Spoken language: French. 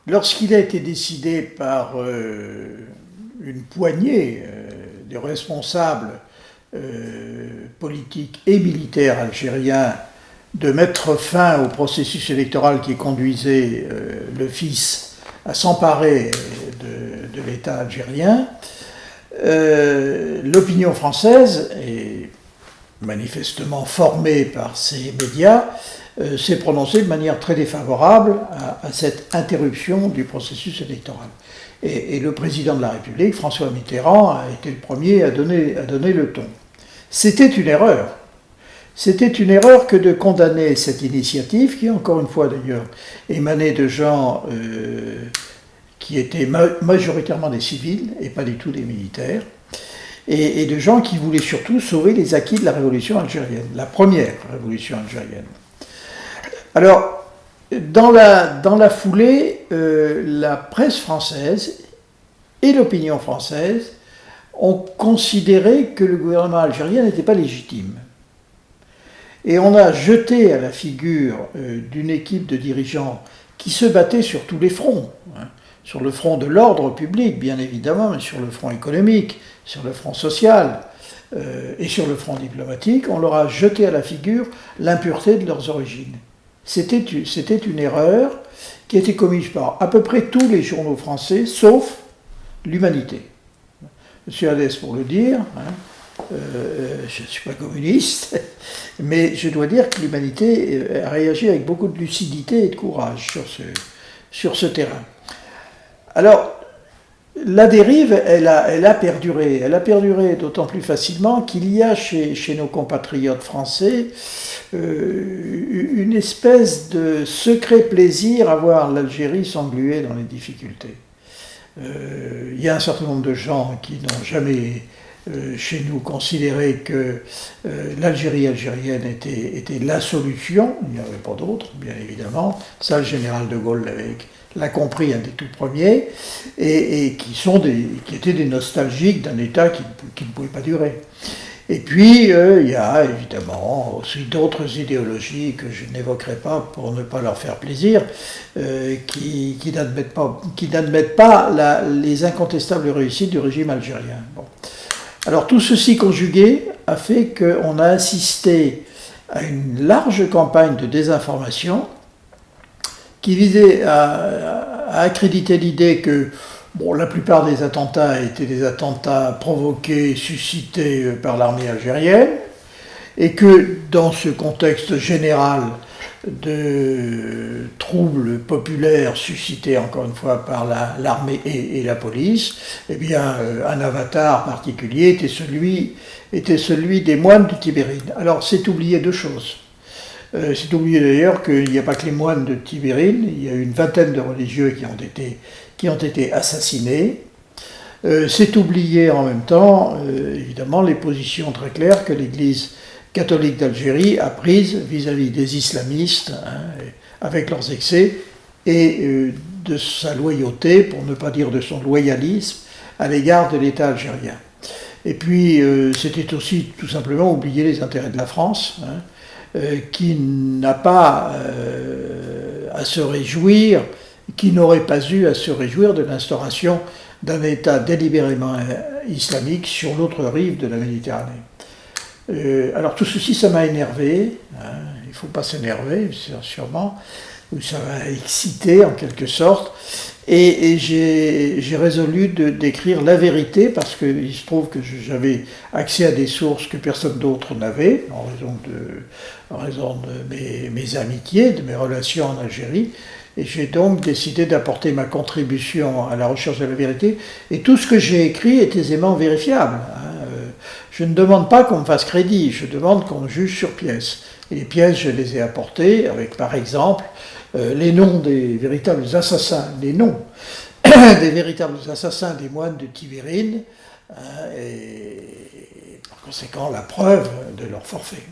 Lorsqu'il a été décidé par une poignée de responsables politiques et militaires algériens de mettre fin au processus électoral qui conduisait le fils à s'emparer de l'État algérien, l'opinion française, et manifestement formée par ces médias, s'est prononcée de manière très défavorable à cette interruption du processus électoral. Et le président de la République, François Mitterrand, a été le premier à donner le ton. C'était une erreur. C'était une erreur que de condamner cette initiative, qui, encore une fois d'ailleurs, émanait de gens qui étaient majoritairement des civils et pas du tout des militaires, et de gens qui voulaient surtout sauver les acquis de la révolution algérienne, la première révolution algérienne. Alors, dans la foulée, la presse française et l'opinion française ont considéré que le gouvernement algérien n'était pas légitime. Et on a jeté à la figure d'une équipe de dirigeants qui se battaient sur tous les fronts, sur le front de l'ordre public, bien évidemment, mais sur le front économique, sur le front social et sur le front diplomatique, on leur a jeté à la figure l'impureté de leurs origines. C'était une erreur qui a été commise par à peu près tous les journaux français, sauf l'Humanité. Je suis à l'aise pour le dire, je ne suis pas communiste, mais je dois dire que l'Humanité a réagi avec beaucoup de lucidité et de courage sur ce terrain. Alors, la dérive, elle a perduré. Elle a perduré d'autant plus facilement qu'il y a chez nos compatriotes français une espèce de secret plaisir à voir l'Algérie s'engluer dans les difficultés. Il y a un certain nombre de gens qui n'ont jamais, chez nous, considéré que l'Algérie algérienne était la solution. Il n'y en avait pas d'autre, bien évidemment. Ça, le général de Gaulle l'a compris, un des tout premiers, et qui étaient des nostalgiques d'un État qui ne pouvait pas durer. Et puis, il y a évidemment aussi d'autres idéologies que je n'évoquerai pas pour ne pas leur faire plaisir, qui n'admettent pas les incontestables réussites du régime algérien. Bon. Alors tout ceci conjugué a fait qu'on a assisté à une large campagne de désinformation qui visait à accréditer l'idée que la plupart des attentats étaient des attentats provoqués, suscités par l'armée algérienne, et que dans ce contexte général de troubles populaires suscités encore une fois par l'armée et la police, eh bien un avatar particulier était celui des moines de Tibérine. Alors c'est oublier deux choses. C'est oublié d'ailleurs qu'il n'y a pas que les moines de Tibérine, il y a une vingtaine de religieux qui ont été assassinés. C'est oublié en même temps, évidemment, les positions très claires que l'Église catholique d'Algérie a prises vis-à-vis des islamistes, avec leurs excès, et de sa loyauté, pour ne pas dire de son loyalisme, à l'égard de l'État algérien. Et puis, c'était aussi tout simplement oublier les intérêts de la France, qui n'a pas à se réjouir, qui n'aurait pas eu à se réjouir de l'instauration d'un État délibérément islamique sur l'autre rive de la Méditerranée. Alors tout ceci, ça m'a énervé, il ne faut pas s'énerver, sûrement, ou ça m'a excité en quelque sorte, et j'ai résolu d'écrire la vérité, parce qu'il se trouve que j'avais accès à des sources que personne d'autre n'avait, en raison de mes amitiés, de mes relations en Algérie, et j'ai donc décidé d'apporter ma contribution à la recherche de la vérité, et tout ce que j'ai écrit est aisément vérifiable. Je ne demande pas qu'on me fasse crédit, je demande qu'on me juge sur pièces. Et les pièces, je les ai apportées avec, par exemple, les noms des véritables assassins, les noms des véritables assassins des moines de Tibérine, et par conséquent la preuve de leur forfait.